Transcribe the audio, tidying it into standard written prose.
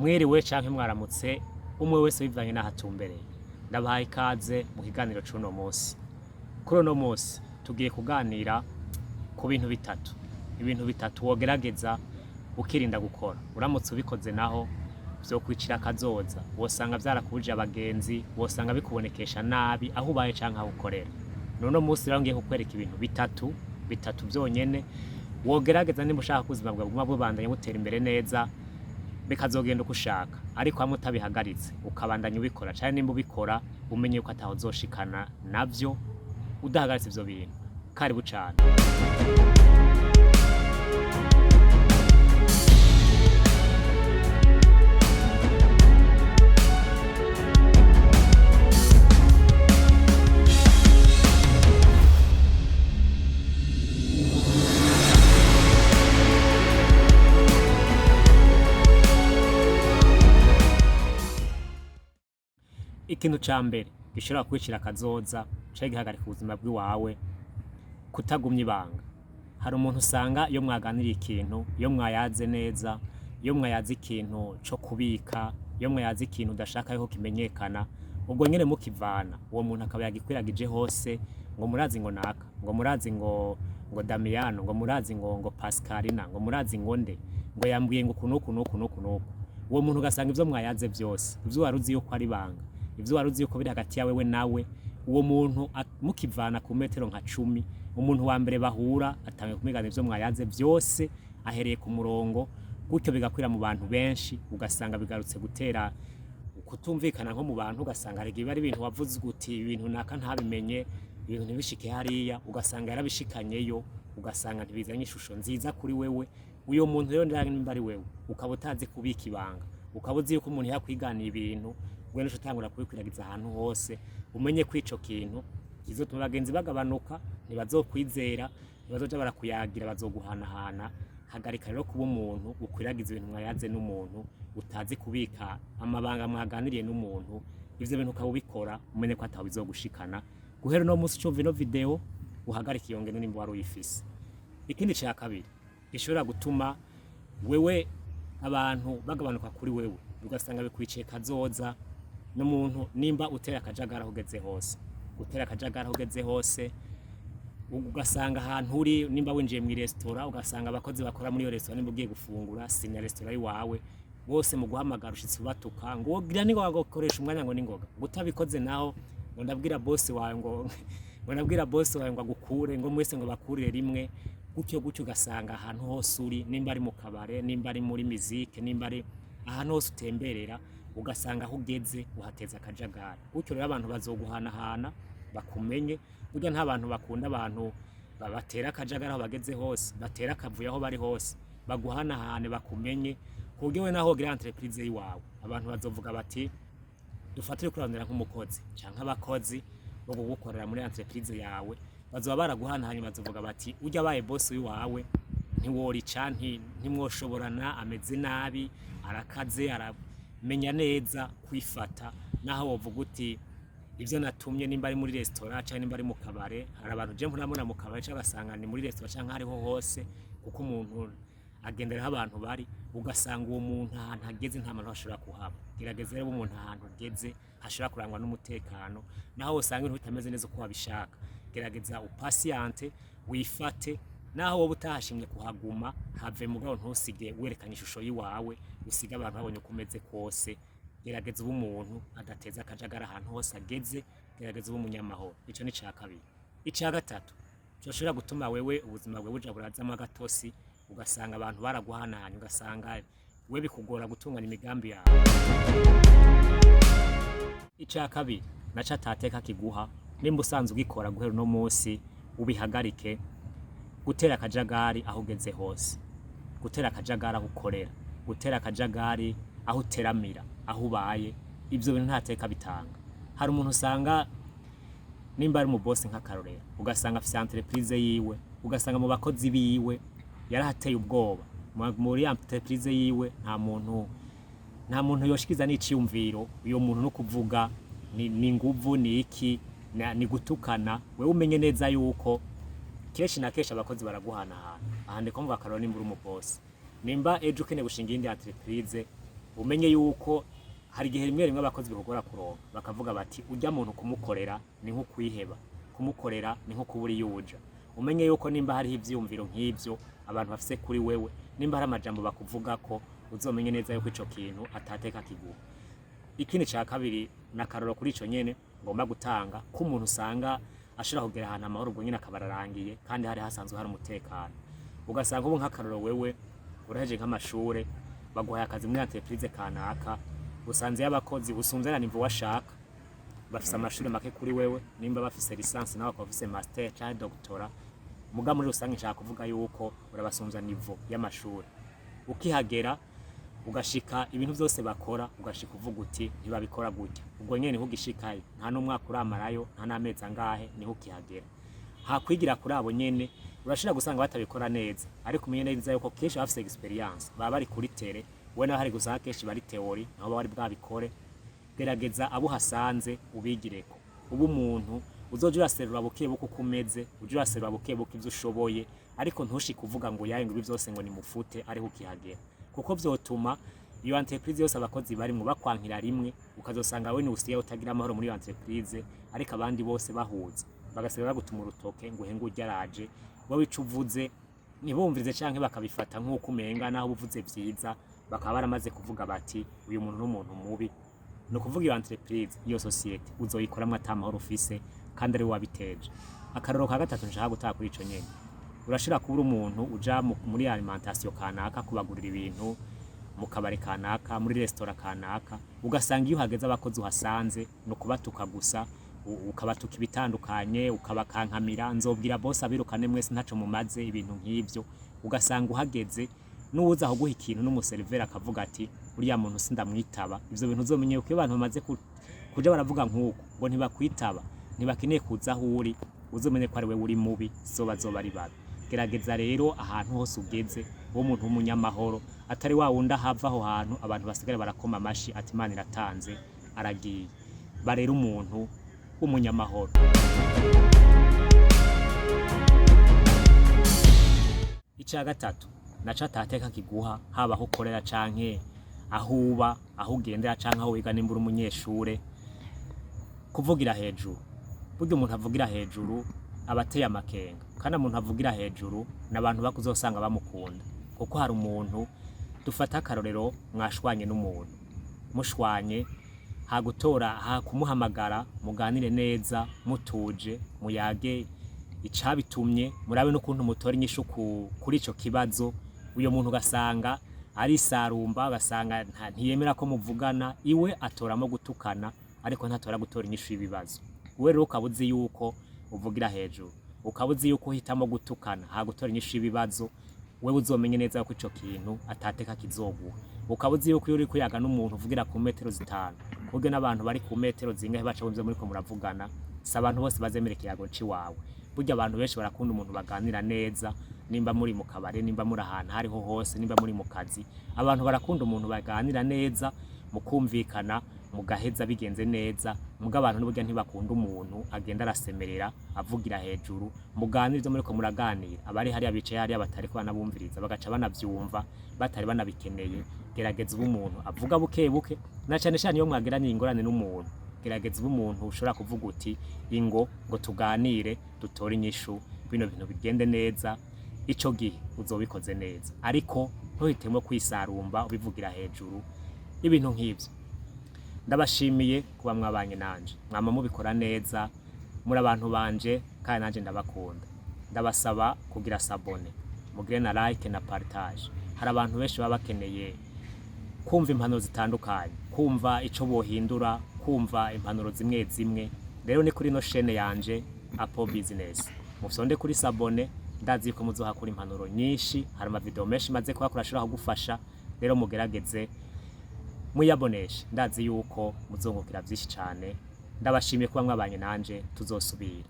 mwiriwe canke mwaramutse umwe wese bivanye n'ahatumbereye. Ndabahaye ikaze mu kiganiro c'uno munsi. Kuri uno munsi tugiye kuganira ku bintu bitatu. Ibintu bitatu wogerageza ukirinda gukora. Uramutse ubikoze naho vyokwicira kazoza. Wosanga vyarakubuje abagenzi, wosanga bikubonekesha nabi aho ubaye canke aho ukorera. Nuno munsi rero ngiye kukwereka ibintu bitatu vyonyene wogerageza nimba ushaka ubuzima bwawe buguma bubandanya butera imbere neza, bikazogenda uko ushaka, ariko hamwe utabihagaritse ukabandanya ubikora canke nimba ubikora umenye yuko ataho uzoshikana navyo udahagaritse ivyo bintu. Karibu cane. Ikintu ca mbere gishobora kwicira kazoza canke gihagarika ubuzima bw'iwawe, kutagumya ibanga. Hari umuntu usanga iyo mwaganiriye ikintu, iyo mwayaze neza, iyo mwayaze ikintu co kubika, iyo mwayaze ikintu udashaka yuko kimenyekana, ubwo nyene mukivana uwo muntu akaba yagikwiragije hose, ngo murazi ngo naka, ngo murazi ngo Damiano, ngo murazi ngo Pascalina, ngo murazi ngo nde, ngo yambwiye ngo kunuku. Uwo muntu ugasanga ivyo mwayaze vyose, ivyo waruzi yuko ari banga, ivyo waruzi yuko biri hagati yawe we nawe, uwo muntu mukivana ku metero nka 10, umuntu wa mbere bahura atangiye kumigana ivyo mwayaze vyose, ahereye ku murongo, gutyo bigakwira mu bantu benshi, ugasanga bigarutse gutera kutumvikana nko mu bantu, ugasanga hari igihe ari ibintu wavuze guti ibintu naka ntabimenye, ibintu ntibishike hariya, ugasanga yarabishikanyeyo, ugasanga ntibizanye ishusho nziza kuri wewe. Uyo muntu rero nimba ari wewe ukaba utazi kubika ibanga, ukaba uzi yuko umuntu yakwiganiye ibintu, gwe nico utangura kubikwiragiza ahantu hose, umenye ko ico kintu kizotuma abagenzi bagabanuka, ntibazokwizera, ntibazoja barakuyagira, bazoguhanahana. Hagarika rero kuba umuntu ukwiragiza ibintu mwayaze n'umuntu, utazi kubika amabanga mwaganiriye n'umuntu, ivyo bintu ukaba ubikora umenye ko ataho bizogushikana. Guhera no munsi cumva ino video uhagarika iyo ngendo nimba wari uyifise. Ikindi ca kabiri gishobora gutuma wewe abantu bagabanuka kuri wewe, ugasanga bikwiciye kazoza n'umuntu, nimba utera akajagara hugeze hose, utera akajagara hugeze hose, ugasanga ahantu uri, nimba winjiye mu restaurant ugasanga abakozi bakora muri iyo restaurant nimba ugiye gufungura sinya restaurant yiwawe, bose mu guhamagara ushitse ubatuka ngo gira ni ngo gukoresha umwanya ngo ningoga, gutabikoze naho ngo ndabwira boss wawe ngo nabwira boss wawe ngo agukure, ngo mwese ngo bakurire rimwe, gutyo ugasanga ahantu hose uri, nimba ari mu kabare, nimba ari muri musique, nimba ari ahantu hose utemberera, ugasanga aho ugeze uhateza akajagari. Gutyo rero abantu bazoguhanahana bakumenye. Burya nta bantu bakunda abantu batera akajagari aho bageze hose, batera akavuyo aho bari hose, baguhanahane bakumenye, kuburyo we naho gira entreprise yiwawe abantu bazovuga bati dufatire kurandira nk'umukozi canke abakozi bo gukorera muri entreprise yawe, bazoba baraguhanahanye, bazovuga bati urya baye boss wiwawe ntiwori canke ntimwoshoborana, ameze nabi, arakaze, aramenya neza kwifata. Naho wovuga uti ivyo natumye nimba ari muri restaurant canke nimba ari mu kabare, hari abantu je mpurabona mu kabare canke basanga ni muri restaurant canke hariho hose, kuko umuntu agendera abantu bari, ugasanga uwo muntu ahantu ageze nta muntu ashobora kuhaba. Gerageza rero umuntu ahantu ageze hashobora kurangwa n'umutekano, naho usanga ibintu bitameze neza uko wabishaka, gerageza upasiante, wifate, naho wowe utahashimye kuhaguma have mugabo ntusige werekanye ishusho yiwawe, usiga abantu babonye ukomeze kose. Gerageza ubu umuntu adateza akajagara ahantu hose ageze, gerageza ubu umunyamahoro. Ico ni ca kabiri. Ica gatatu cyoshobora gutuma wewe ubuzima bwawe buja burazamo agatosi, ugasanga abantu baraguhanahanye, ugasanga we bikugora gutunganya imigambi yawe. Ica kabiri naca atateka kiguha, nimba usanzwe ugikora guhera no munsi ubihagarike. Gutera akajagari aho ugeze hose, gutera akajagari aho ukorera, gutera akajagari aho uteramira, aho ubaye, ivyo bintu ntateka bitanga. Hari umuntu usanga nimba ari mu boss nk'akarorero, ugasanga afise entreprise yiwe, ugasanga mu bakozi biwe yarahateye ubwoba, muri entreprise yiwe nta muntu yoshikiza n'iciyumviro, uyo muntu no kuvuga ni nguvu, ni iki, ni gutukana. Wewe umenye neza yuko kenshi na kenshi abakozi baraguhanahana. Aha ndiko mvuga akaroro nimba uri umubosi, nimba ejo ukeneye gushinga indi entreprise, umenye yuko hari igihe rimwe abakozi bihogora kuronka bakavuga bati urya muntu kumukorera ni nko kwiheba, kumukorera ni nko kubura yuja. Umenye yuko nimba hari ivyumviro nk'ivyo abantu bafise kuri wewe, nimba hari amajambo bakuvuga ko, uzomenye neza yuko ico kintu atateka kiguha. Ikindi ca kabiri nakaroro kuri ico nyene ngomba gutanga ko umuntu usanga ashobora kugera ahantu amahoro ubwo nyene akabararangiye kandi hari hasanzwe hari umutekano. Ugasanga ubu nk'akaroro wewe uraheje nk'amashure baguhaye akazi muri entreprise kanaka, usanze y'abakozi usumvye na nivo washaka, bafise amashuri make kuri wewe, nimba bafise licence nawe bafise master cyangwa doctora, muga muri rusange nshaka kuvuga yuko urabasumvya nivo y'amashuri. Ukihagera ugashika ibintu byose bakora, ugashika uvuga uti ntibabikora gutya, ubwo nyene niho ugishikaye, nta n'umwaka uramarayo, nta n'amezi angahe, niho ukihagera. Hakwigira kuri abo nyene urashira gusanga batabikora neza, ariko umenye neza yuko kenshi bafise experience, baba bari kuri tere, we naho hari gusanga kenshi bari theory, naho bari bwabikore. Gerageza abo hasanze ubigireko. Ubu umuntu uzoje uraserura bukebuke uko umeze, uje uraserura bukebuke ivyo ushoboye, ariko ntushi kuvuga ngo yaye ngo ibi byose ngo nimufute ariho ukihagera, kuko vyotuma iyo entreprise yose abakozi barimwe bakwankira rimwe, ukazosanga we ni usiye utagira amahoro muri iyo entreprise, ariko abandi bose bahuza bagaserura gutuma urutoke ngo hengu ujyaraje wowe icuvuze ntibumvirize canke bakabifata nk'uko umenga naho uvuze vyiza, bakaba baramaze kuvuga bati uyu muntu n'umuntu mubi. No kuvuga iyo entreprise iyo societe uzoyikoramwe atamahoro ufise kandi ari wabiteje. Akaroro ka gatatu nshaka gutaka kuri ico nyene, urashira kubura umuntu uja muri alimentation kanaka kubagurira ibintu mu kabare kanaka, muri restaurant kanaka, ugasanga iyo hageze abakozi uhasanze no kubatuka gusa, ukabatuka ibitandukanye, ukabakankamira, nzobwira boss abirukane mwese ntaco mumaze, ibintu nk'ivyo. Ugasanga uhageze n'uza aho guha ikintu n'umuserivera akavuga ati uriya muntu sindamwitaba. Ivyo bintu uzomenye uko abantu bamaze kuja baravuga nk'uko ngo ntibakwitaba, ntibakeneye kuza aho uri, uzomenye ko ari we uri mubi, zoba ari babi. Gerageza rero ahantu hose ugeze wo muntu w'umunyamahoro, atari wa wundi ahava aho hantu abantu basigara barakoma amashi ati Imana iratanze aragiye. Barera umuntu w'umunyamahoro. Ica gatatu naca atateka kiguha, haba aho ukorera canke aho uba, aho ugendera canke aho wiga nimba uri umunyeshure, kuvugira hejuru. Burya umuntu avugira hejuru abateye amakenga, kandi umuntu avugira hejuru n'abantu bakuzosanga bamukunda. Kuko hari umuntu dufata akarorero, mwashwanye n'umuntu, mushwanye hagutora kumuhamagara muganire neza mutuje, muyage icabitumye, murabe n'ukuntu mutora inyishu kuri ico kibazo. Uyo muntu ugasanga ari sarumba, ugasanga ntiyemera ko muvugana, iwe atoramo gutukana ariko ntatora gutora inyishu y'ibibazo. Wewe rero ukabuzi yuko uvugira hejuru, ukabuzi yuko uhitamo gutukana hagutora inyishu y'ibibazo, wewe uzomenye neza ko ico kintu atateka kizoguha. Ukabuzi yuko iyo uri kuyaga n'umuntu uvugira ku metero 5, kubwe n'abantu bari ku metero zingahe baca bumvye muri ko muravugana, si abantu bose bazemera ikiyago ciwawe. Burya abantu benshi barakunda umuntu baganira neza, nimba muri mu kabare, nimba muri ahantu hariho hose, nimba muri mu kazi, abantu barakunda umuntu baganira neza, mukumvikana, mugaheza bigenze neza. Muga abantu n'uburyo ntibakunda umuntu agenda arasemerera avugira hejuru. Muganira ivyo muri ko muraganira, abari hari abicaye hari abatari ko banabumviriza bagaca banavyumva batari banabikeneye. Gerageza umuntu avuga bukebuke, na cyane cyane iyo mwageranye ingorane n'umuntu, gerageza umuntu ushobora kuvuga uti ngo tuganire dutore inyishu, bino bintu bigende neza. Ico gihe uzobikoze neza, ariko ntuhitemo kwisarumba ubivugira hejuru ibintu nk'ivyo. Ndabashimiye kuba mwabanye nanje, mwama mubikora neza, muri abantu banje kandi nanje ndabakunda. Ndabasaba kugira sabone, mugire na like na partage. Hari abantu benshi baba bakeneye kumva impanuro zitandukanye, kumva ico bohindura, kumva impanuro zimwe zimwe. Rero ni kuri no chaîne yanje Apple Business, musonde kuri sabone, ndazi ko muzohakura impanuro nyinshi. Hari ama video menshi maze kuhakora ashobora kugufasha, rero mugerageze muyaboneshe, ndazi yuko muzongukira byinshi cyane. Ndabashimiye kuba mwabanye nanje, tuzosubira.